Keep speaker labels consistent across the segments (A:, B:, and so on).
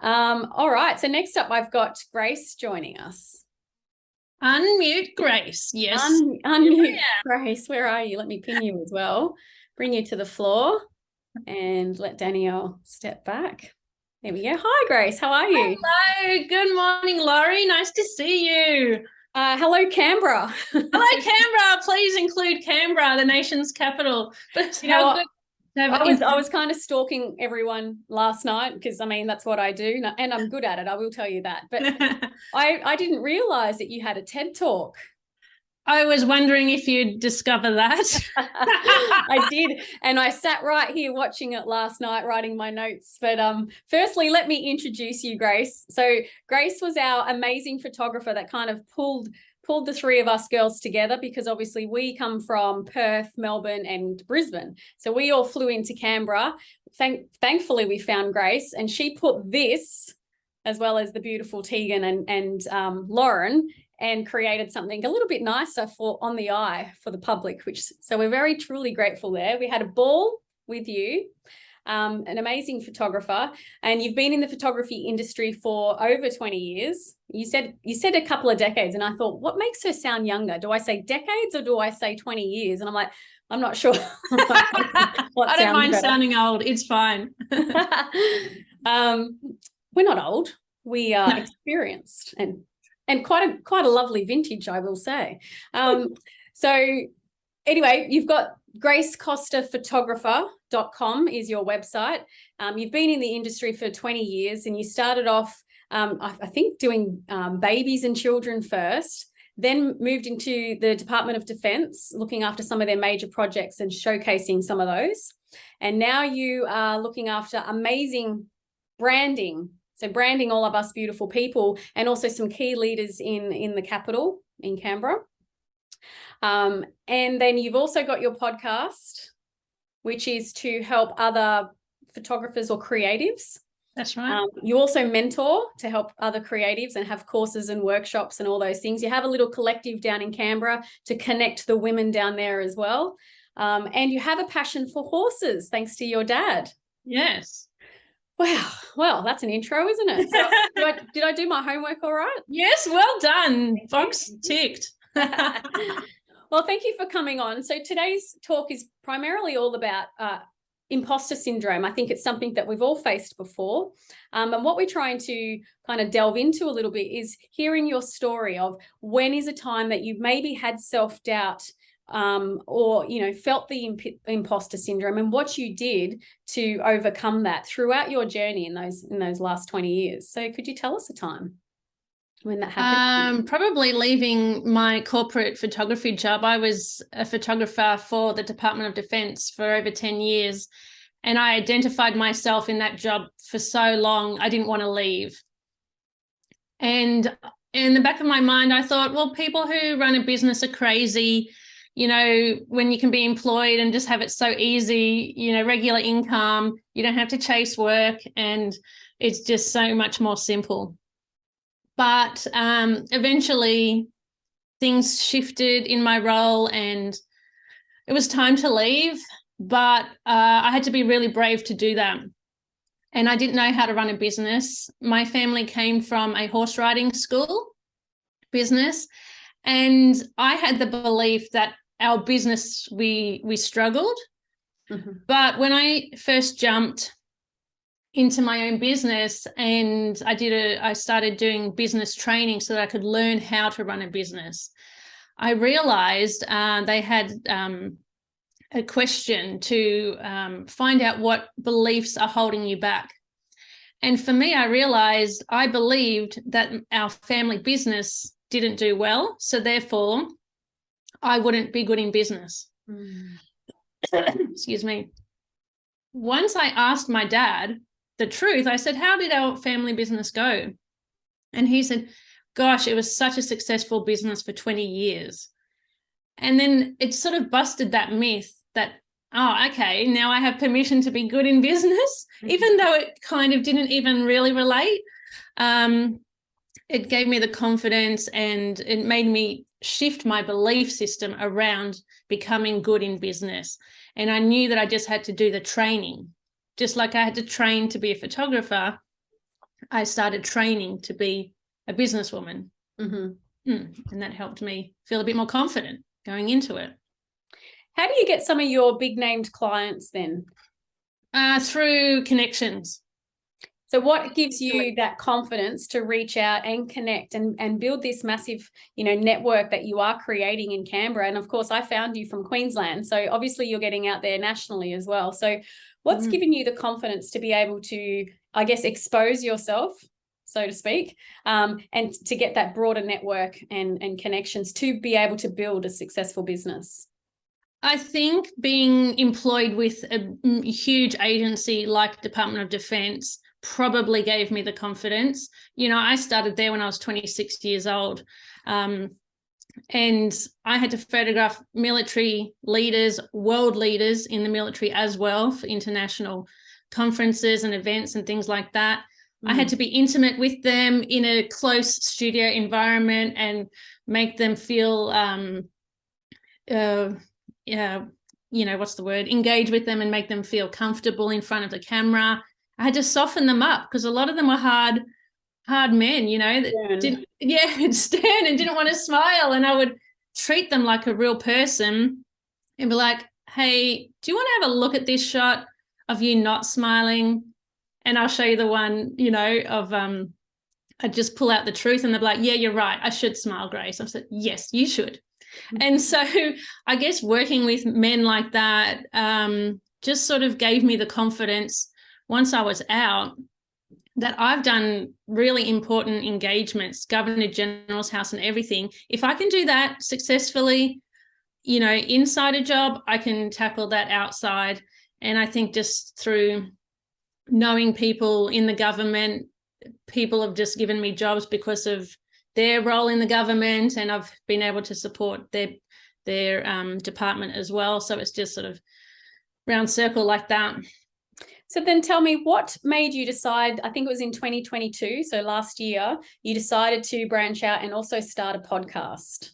A: All right. So next up, I've got Grace joining us.
B: Unmute Grace. Yes.
A: Unmute Grace. Where are you? Let me pin you as well. Bring you to the floor and let Danielle step back. There we go. Hi, Grace. How are you?
B: Hello. Good morning, Laurie. Nice to see you.
A: Hello, Canberra.
B: Hello, Canberra. Please include Canberra, the nation's capital. But
A: You know
B: how
A: what?
B: good to have
A: I was kind of stalking everyone last night because I mean that's what I do, and I'm good at it. I will tell you that. But I didn't realize that you had a TED talk.
B: I was wondering if you'd discover that.
A: I did, and I sat right here watching it last night, writing my notes. But firstly, let me introduce you, Grace. So Grace was our amazing photographer that kind of pulled the three of us girls together, because obviously we come from Perth, Melbourne, and Brisbane. So we all flew into Canberra. Thankfully, we found Grace, and she put this, as well as the beautiful Tegan and Lauren, and created something a little bit nicer for on the eye for the public, so we're very truly grateful there. We had a ball with you, an amazing photographer, and you've been in the photography industry for over 20 years. You said a couple of decades, and I thought, what makes her sound younger? Do I say decades or do I say 20 years? And I'm like, I'm not sure.
B: I don't mind sounding old. It's fine.
A: We're not old. We are experienced and quite a lovely vintage, I will say. So anyway, you've got gracecostaphotographer.com is your website. You've been in the industry for 20 years, and you started off, I think, doing babies and children first, then moved into the Department of Defence, looking after some of their major projects and showcasing some of those. And now you are looking after amazing branding. So branding all of us beautiful people, and also some key leaders in the capital, in Canberra. And then you've also got your podcast, which is to help other photographers or creatives.
B: That's right.
A: You also mentor to help other creatives and have courses and workshops and all those things. You have a little collective down in Canberra to connect the women down there as well. And you have a passion for horses, thanks to your dad.
B: Yes.
A: Wow. Well, that's an intro, isn't it? So did I do my homework all right?
B: Yes, well done. Box ticked.
A: Well, thank you for coming on. So today's talk is primarily all about imposter syndrome. I think it's something that we've all faced before. And what we're trying to kind of delve into a little bit is hearing your story of when is a time that you've maybe had self-doubt, or felt the imposter syndrome, and what you did to overcome that throughout your journey in those last 20 years. So could you tell us a time when that happened?
B: Probably leaving my corporate photography job. I was a photographer for the Department of Defence for over 10 years, and I identified myself in that job for so long I didn't want to leave. And in the back of my mind, I thought, well, people who run a business are crazy. When you can be employed and just have it so easy, regular income, you don't have to chase work, and it's just so much more simple. But eventually things shifted in my role and it was time to leave, but I had to be really brave to do that. And I didn't know how to run a business. My family came from a horse riding school business, and I had the belief that our business, we struggled. Mm-hmm. But when I first jumped into my own business and I started doing business training so that I could learn how to run a business, I realized they had a question to find out what beliefs are holding you back. And for me, I realized I believed that our family business didn't do well, so therefore I wouldn't be good in business. Excuse me. Once I asked my dad the truth, I said, how did our family business go? And he said, gosh, it was such a successful business for 20 years. And then it sort of busted that myth that, oh, okay, now I have permission to be good in business, even though it kind of didn't even really relate. It gave me the confidence, and it made me shift my belief system around becoming good in business. And I knew that I just had to do the training. Just like I had to train to be a photographer, I started training to be a businesswoman.
A: Mm-hmm.
B: And that helped me feel a bit more confident going into it.
A: How do you get some of your big named clients then?
B: Through connections.
A: So what gives you that confidence to reach out and connect and build this massive, network that you are creating in Canberra? And of course, I found you from Queensland. So obviously you're getting out there nationally as well. So what's given you the confidence to be able to, I guess, expose yourself, so to speak, and to get that broader network and connections to be able to build a successful business?
B: I think being employed with a huge agency like Department of Defence probably gave me the confidence. I started there when I was 26 years old. And I had to photograph military leaders, world leaders in the military as well, for international conferences and events and things like that. I had to be intimate with them in a close studio environment and make them feel, engage with them and make them feel comfortable in front of the camera. I had to soften them up because a lot of them were hard men, that didn't stand and didn't want to smile. And I would treat them like a real person and be like, hey, do you want to have a look at this shot of you not smiling? And I'll show you the one, of I just pull out the truth and they're like, yeah, you're right. I should smile, Grace. I said, yes, you should. And so I guess working with men like that just sort of gave me the confidence once I was out that I've done really important engagements, Governor General's house and everything. If I can do that successfully, inside a job, I can tackle that outside. And I think just through knowing people in the government, people have just given me jobs because of their role in the government, and I've been able to support their department as well. So it's just sort of round circle like that.
A: So then tell me, what made you decide, I think it was in 2022, so last year, you decided to branch out and also start a podcast?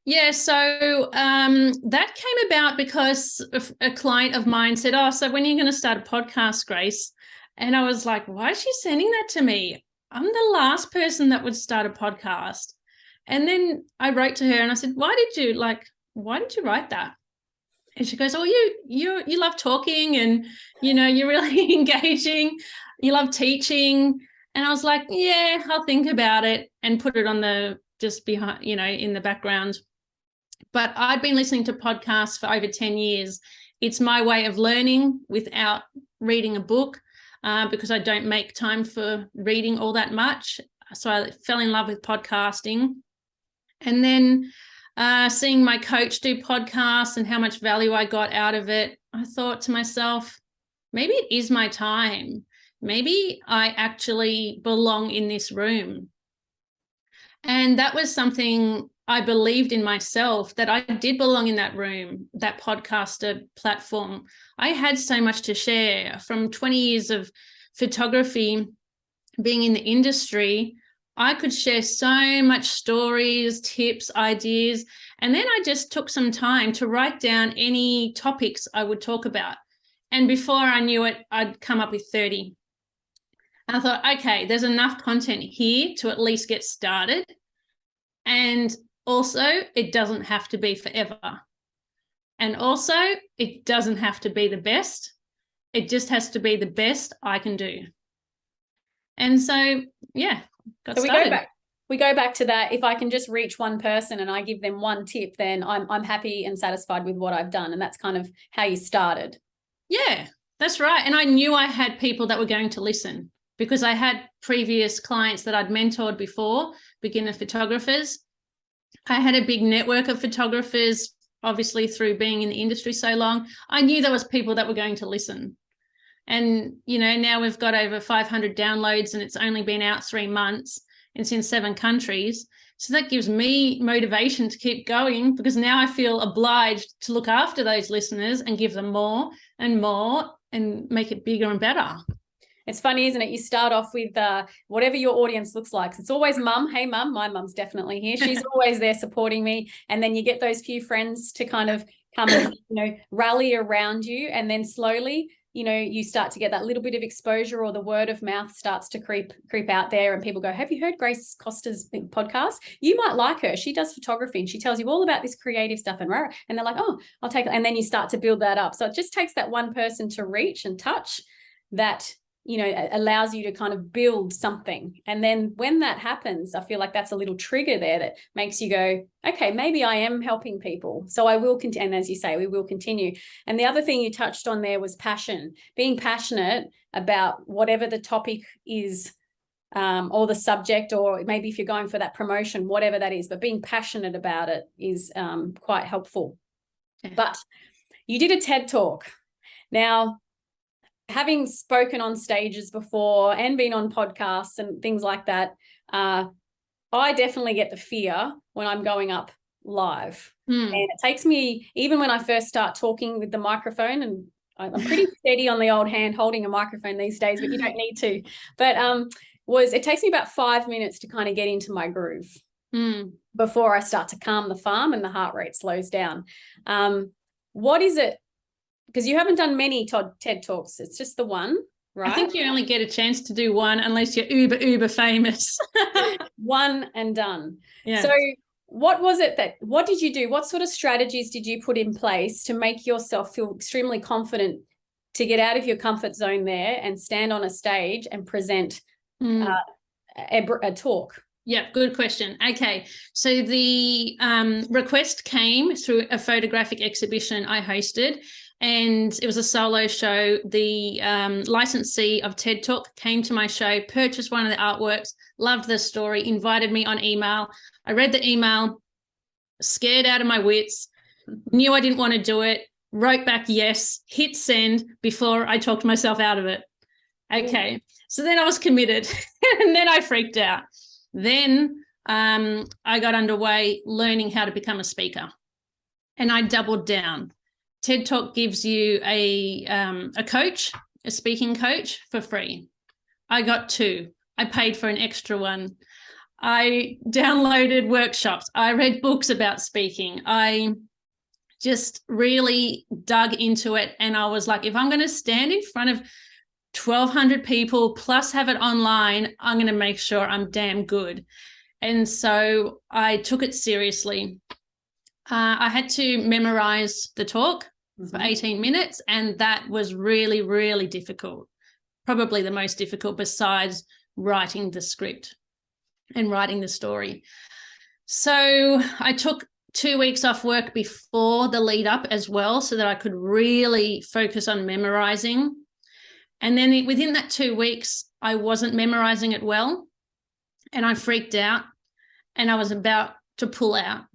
B: Yeah, so that came about because a client of mine said, oh, so when are you going to start a podcast, Grace? And I was like, why is she sending that to me? I'm the last person that would start a podcast. And then I wrote to her and I said, why did you write that? And she goes, oh, you love talking and, you're really engaging. You love teaching. And I was like, yeah, I'll think about it and put it on just behind, in the background. But I'd been listening to podcasts for over 10 years. It's my way of learning without reading a book because I don't make time for reading all that much. So I fell in love with podcasting. And then seeing my coach do podcasts and how much value I got out of it, I thought to myself, maybe it is my time. Maybe I actually belong in this room. And that was something I believed in myself, that I did belong in that room, that podcaster platform. I had so much to share from 20 years of photography, being in the industry. I could share so much stories, tips, ideas. And then I just took some time to write down any topics I would talk about. And before I knew it, I'd come up with 30. And I thought, okay, there's enough content here to at least get started. And also, it doesn't have to be forever. And also, it doesn't have to be the best. It just has to be the best I can do. And so, yeah,
A: so we go back to that. If I can just reach one person and I give them one tip, then I'm happy and satisfied with what I've done. And that's kind of how you started.
B: Yeah, that's right. And I knew I had people that were going to listen because I had previous clients that I'd mentored before, beginner photographers. I had a big network of photographers, obviously through being in the industry so long. I knew there was people that were going to listen. And, now we've got over 500 downloads and it's only been out 3 months. It's in 7 countries. So that gives me motivation to keep going because now I feel obliged to look after those listeners and give them more and make it bigger and better.
A: It's funny, isn't it? You start off with whatever your audience looks like. It's always mum. Hey, mum. My mum's definitely here. She's always there supporting me. And then you get those few friends to kind of come and, rally around you. And then slowly you start to get that little bit of exposure, or the word of mouth starts to creep out there, and people go, have you heard Grace Costa's podcast? You might like her. She does photography and she tells you all about this creative stuff, and they're like, oh, I'll take it. And then you start to build that up. So it just takes that one person to reach and touch that, allows you to kind of build something. And then when that happens, I feel like that's a little trigger there that makes you go, okay, maybe I am helping people. So I will continue. And as you say, we will continue. And the other thing you touched on there was passion, being passionate about whatever the topic is, or the subject, or maybe if you're going for that promotion, whatever that is, but being passionate about it is quite helpful. Yeah. But you did a TED Talk. Now, having spoken on stages before and been on podcasts and things like that, I definitely get the fear when I'm going up live. And it takes me, even when I first start talking with the microphone, and I'm pretty steady on the old hand holding a microphone these days, but you don't need to. But it takes me about 5 minutes to kind of get into my groove before I start to calm the farm and the heart rate slows down. What is it? Because you haven't done many TED Talks. It's just the one, right?
B: I think you only get a chance to do one unless you're uber famous.
A: One and done.
B: Yeah.
A: So what did you do? What sort of strategies did you put in place to make yourself feel extremely confident to get out of your comfort zone there and stand on a stage and present a talk?
B: Yeah, good question. Okay, so the request came through a photographic exhibition I hosted, and it was a solo show. The licensee of TED Talk came to my show, purchased one of the artworks, loved the story, invited me on email. I read the email, scared out of my wits, knew I didn't want to do it, wrote back yes, hit send before I talked myself out of it. Okay, so then I was committed and then I freaked out. Then I got underway learning how to become a speaker, and I doubled down. TED Talk gives you a coach, a speaking coach, for free. I got 2. I paid for an extra one. I downloaded workshops. I read books about speaking. I just really dug into it, and I was like, if I'm going to stand in front of 1,200 people plus have it online, I'm going to make sure I'm damn good. And so I took it seriously. I had to memorize the talk for 18 minutes, and that was really, really difficult. Probably the most difficult besides writing the script and writing the story. So I took 2 weeks off work before the lead up as well, so that I could really focus on memorizing. And then within that 2 weeks, I wasn't memorizing it well, and I freaked out, and I was about to pull out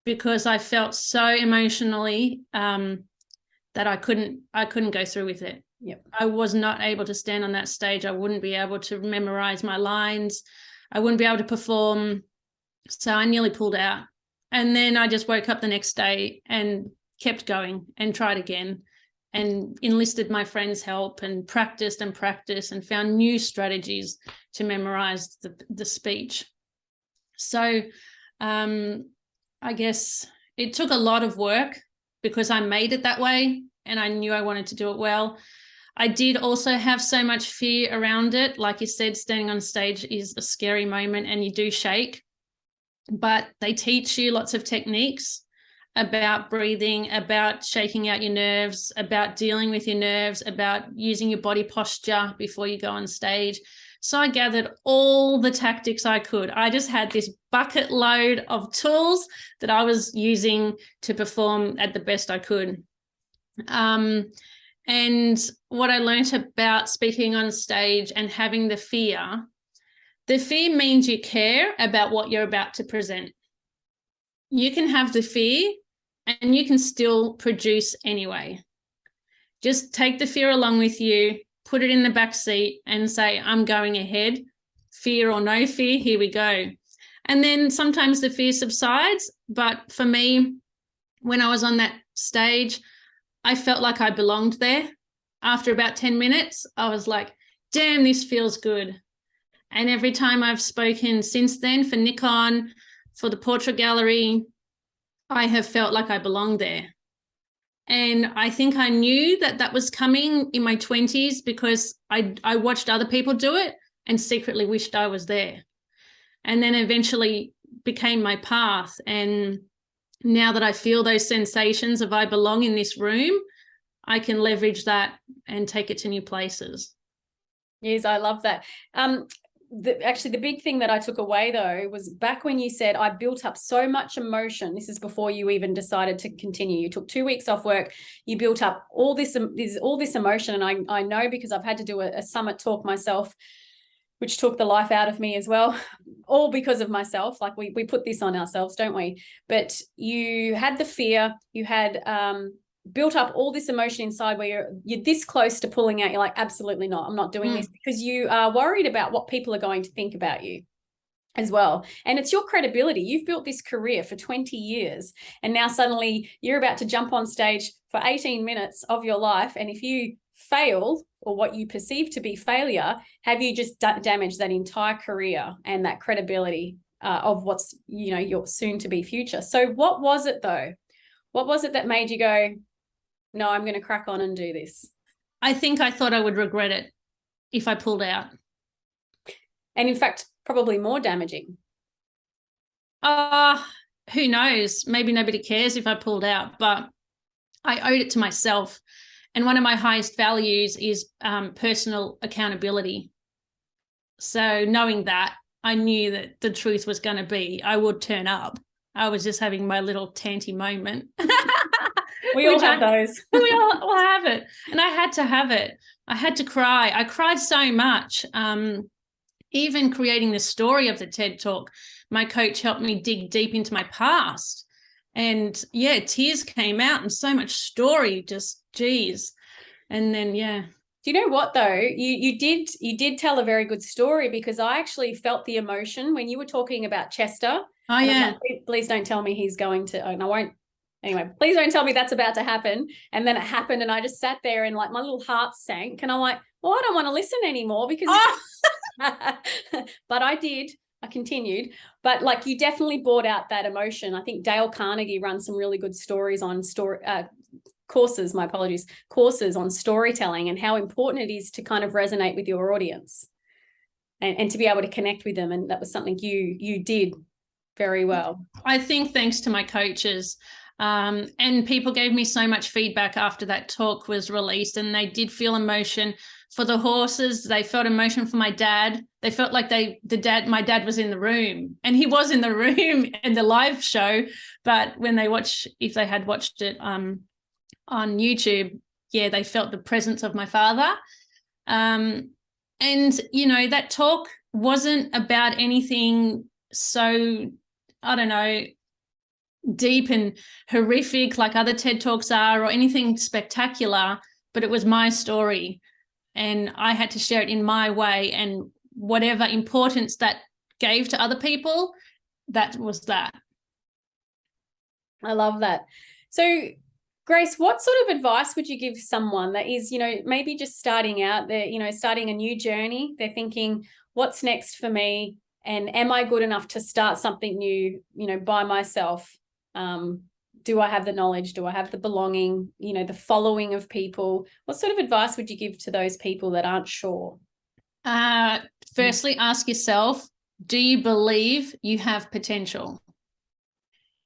B: because I felt so emotionally that I couldn't go through with it.
A: Yep.
B: I was not able to stand on that stage. I wouldn't be able to memorize my lines. I wouldn't be able to perform. So I nearly pulled out. And then I just woke up the next day and kept going and tried again, and enlisted my friends' help and practiced and found new strategies to memorize the speech. So I guess it took a lot of work because I made it that way and I knew I wanted to do it well. I did also have so much fear around it. Like you said, standing on stage is a scary moment and you do shake, but they teach you lots of techniques about breathing, about shaking out your nerves, about dealing with your nerves, about using your body posture before you go on stage. So I gathered all the tactics I could. I just had this bucket load of tools that I was using to perform at the best I could. And what I learned about speaking on stage and having the fear means you care about what you're about to present. You can have the fear and you can still produce anyway. Just take the fear along with you, put it in the back seat and say, I'm going ahead, fear or no fear, here we go. And then sometimes the fear subsides. But for me, when I was on that stage, I felt like I belonged there. After about 10 minutes, I was like, damn, this feels good. And every time I've spoken since then for Nikon, for the portrait gallery, I have felt like I belong there. And I think I knew that that was coming in my 20s because I watched other people do it and secretly wished I was there. And then eventually became my path. And now that I feel those sensations of I belong in this room, I can leverage that and take it to new places.
A: Yes, I love that. Actually, the big thing that I took away, though, was back when you said, I built up so much emotion. This is before you even decided to continue. You took 2 weeks off work. You built up all this emotion. And I know, because I've had to do a summit talk myself, which took the life out of me as well, all because of myself. Like we put this on ourselves, don't we? But you had the fear, you had built up all this emotion inside where you're this close to pulling out. You're like, absolutely not. I'm not doing this, because you are worried about what people are going to think about you as well. And it's your credibility. You've built this career for 20 years, and now suddenly you're about to jump on stage for 18 minutes of your life. And if you fail, or what you perceive to be failure, have you just damaged that entire career and that credibility of what's, your soon to be future. So what was it, though? What was it that made you go, no, I'm going to crack on and do this?
B: I think I thought I would regret it if I pulled out.
A: And in fact, probably more damaging.
B: Who knows? Maybe nobody cares if I pulled out, but I owed it to myself. And one of my highest values is personal accountability. So knowing that, I knew that the truth was going to be, I would turn up. I was just having my little tanty moment.
A: We all have those.
B: We all have it. And I had to have it. I had to cry. I cried so much. Even creating the story of the TED Talk, my coach helped me dig deep into my past. And yeah, tears came out and so much story, just geez. And then, yeah.
A: Do you know what, though? You did tell a very good story, because I actually felt the emotion when you were talking about Chester.
B: Oh, yeah.
A: Like, please don't tell me he's going to, and I won't. Anyway, please don't tell me that's about to happen. And then it happened, and I just sat there and like my little heart sank, and I'm like, well, I don't want to listen anymore, because but I did. I continued. But like, you definitely brought out that emotion. I think Dale Carnegie runs some really good stories on courses on storytelling, and how important it is to kind of resonate with your audience and to be able to connect with them. And that was something you did very well.
B: I think thanks to my coaches. And people gave me so much feedback after that talk was released, and they did feel emotion for the horses. They felt emotion for my dad. They felt like my dad was in the room, and he was in the room in the live show. But when if they had watched it on YouTube, yeah, they felt the presence of my father. And, that talk wasn't about anything so, I don't know, deep and horrific like other TED Talks are, or anything spectacular, but it was my story, and I had to share it in my way, and whatever importance that gave to other people, that was that.
A: I love that. So Grace, what sort of advice would you give someone that is, maybe just starting out, they're, starting a new journey, they're thinking, what's next for me? And am I good enough to start something new, by myself? Do I have the knowledge? Do I have the belonging, the following of people? What sort of advice would you give to those people that aren't sure?
B: Firstly, ask yourself, do you believe you have potential?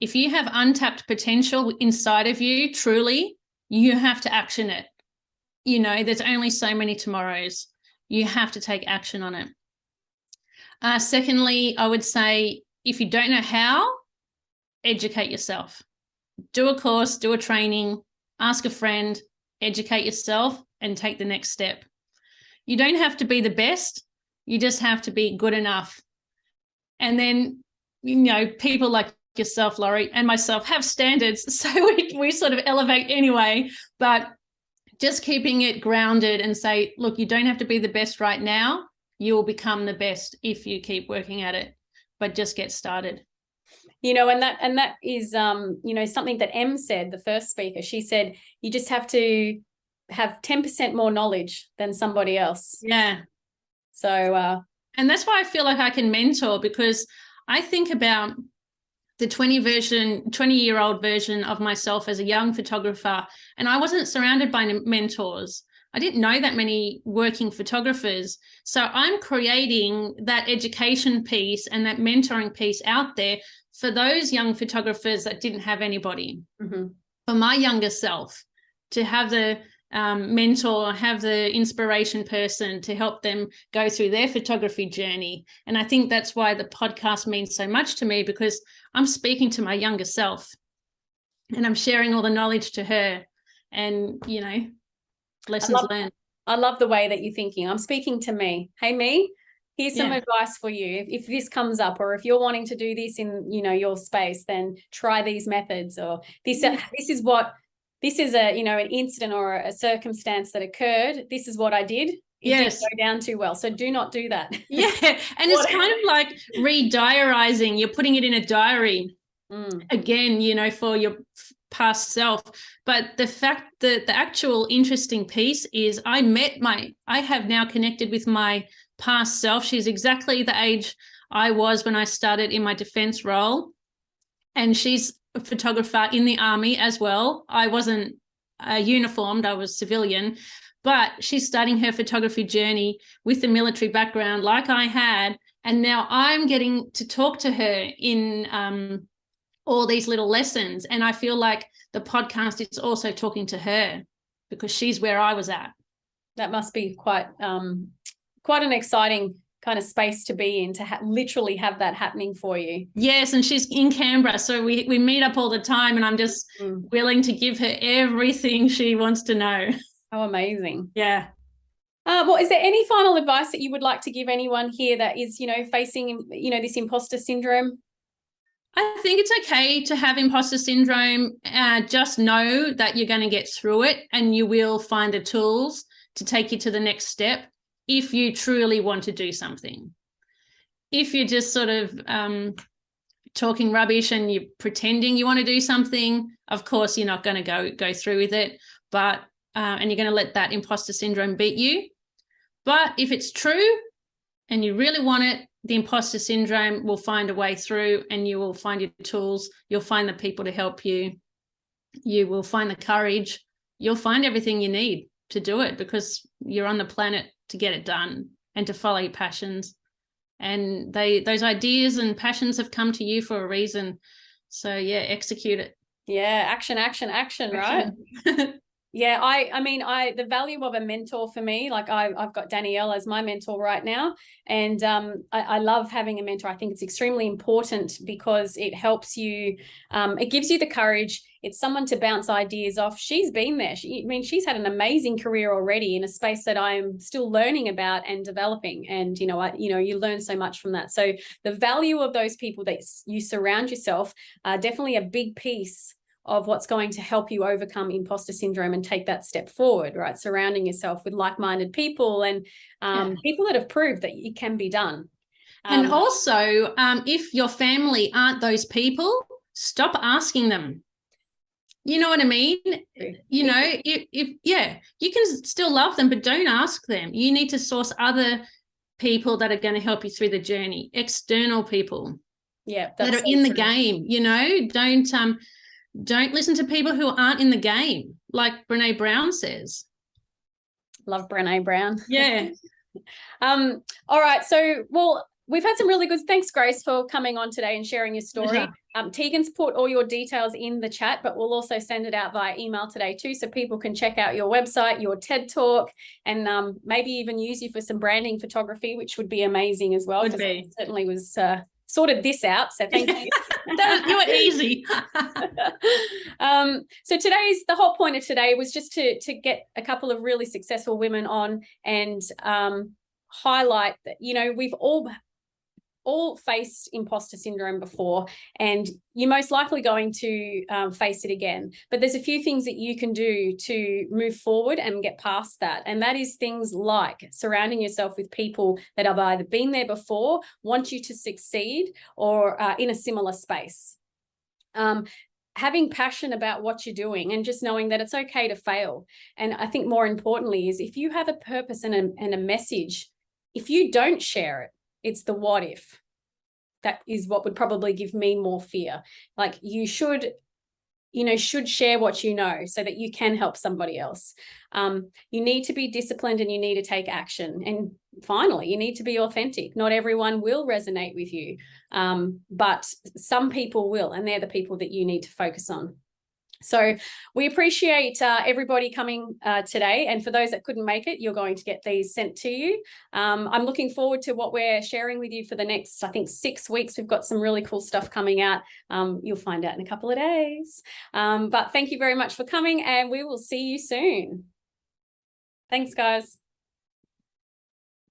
B: If you have untapped potential inside of you, truly, you have to action it. There's only so many tomorrows. You have to take action on it. Secondly, I would say, if you don't know how, educate yourself. Do a course, do a training, ask a friend, educate yourself, and take the next step. You don't have to be the best. You just have to be good enough. And then, people like yourself, Laurie, and myself have standards, so we sort of elevate anyway, but just keeping it grounded and say, look, you don't have to be the best right now. You will become the best if you keep working at it, but just get started.
A: And that is, something that Em said, the first speaker. She said, you just have to have 10% more knowledge than somebody else.
B: Yeah.
A: So,
B: and that's why I feel like I can mentor, because I think about the 20-year-old version of myself as a young photographer, and I wasn't surrounded by mentors. I didn't know that many working photographers. So I'm creating that education piece and that mentoring piece out there for those young photographers that didn't have anybody.
A: Mm-hmm.
B: For my younger self, to have the mentor, have the inspiration person to help them go through their photography journey. And I think that's why the podcast means so much to me, because I'm speaking to my younger self and I'm sharing all the knowledge to her and, you know, lessons learned.
A: I love the way that you're thinking. I'm speaking to me. Hey, me, here's some advice for you. If this comes up, or if you're wanting to do this in, you know, your space, then try these methods, or this is a, you know, an incident or a circumstance that occurred. This is what I did. It didn't go down too well. So do not do that.
B: Yeah. And it's kind of like re-diarizing. You're putting it in a diary again, you know, for your past self. But the fact that the actual interesting piece is I have now connected with my past self. She's exactly the age I was when I started in my defense role. And she's a photographer in the army as well. I wasn't uniformed, I was civilian, but she's starting her photography journey with the military background like I had. And now I'm getting to talk to her in all these little lessons. And I feel like the podcast is also talking to her because she's where I was at.
A: That must be quite an exciting kind of space to be in, to literally have that happening for you.
B: Yes, and she's in Canberra, so we meet up all the time, and I'm just willing to give her everything she wants to know.
A: How amazing.
B: Yeah.
A: Well, is there any final advice that you would like to give anyone here that is, you know, facing, you know, this imposter syndrome?
B: I think it's okay to have imposter syndrome. Just know that you're going to get through it, and you will find the tools to take you to the next step if you truly want to do something. If you're just sort of talking rubbish and you're pretending you want to do something, of course you're not going to go through with it, but and you're going to let that imposter syndrome beat you. But if it's true and you really want it, the imposter syndrome will find a way through, and you will find your tools. You'll find the people to help you. You will find the courage. You'll find everything you need to do it, because you're on the planet to get it done and to follow your passions. And those ideas and passions have come to you for a reason. So yeah, execute it.
A: Yeah, action, right? Yeah, I mean, the value of a mentor for me, like I've got Danielle as my mentor right now, and I love having a mentor. I think it's extremely important because it helps you, it gives you the courage. It's someone to bounce ideas off. She's been there. She's had an amazing career already in a space that I'm still learning about and developing. And you learn so much from that. So the value of those people that you surround yourself are definitely a big piece of what's going to help you overcome imposter syndrome and take that step forward, right? Surrounding yourself with like-minded people and people that have proved that it can be done.
B: And also, if your family aren't those people, stop asking them. You know what I mean? You know, if you can still love them, but don't ask them. You need to source other people that are going to help you through the journey, external people that are in the game. You know, don't listen to people who aren't in the game, like Brene Brown says.
A: Love Brene Brown.
B: Yeah.
A: All right. So, well, we've had some really good, thanks, Grace, for coming on today and sharing your story. Tegan's put all your details in the chat, but we'll also send it out via email today too, so people can check out your website, your TED Talk, and maybe even use you for some branding photography, which would be amazing as well. I certainly was sorted this out, so thank you.
B: You were easy.
A: So the whole point of today was just to get a couple of really successful women on and highlight that, you know, we've all faced imposter syndrome before, and you're most likely going to face it again. But there's a few things that you can do to move forward and get past that. And that is things like surrounding yourself with people that have either been there before, want you to succeed, or in a similar space. Having passion about what you're doing and just knowing that it's okay to fail. And I think more importantly is if you have a purpose and a message, if you don't share it, it's the what if. that is what would probably give me more fear. Like, you should share what you know so that you can help somebody else. You need to be disciplined and you need to take action. And finally, you need to be authentic. Not everyone will resonate with you, but some people will, and they're the people that you need to focus on. So we appreciate everybody coming today. And for those that couldn't make it, you're going to get these sent to you. I'm looking forward to what we're sharing with you for the next, I think, 6 weeks. We've got some really cool stuff coming out. You'll find out in a couple of days. But thank you very much for coming, and we will see you soon. Thanks, guys.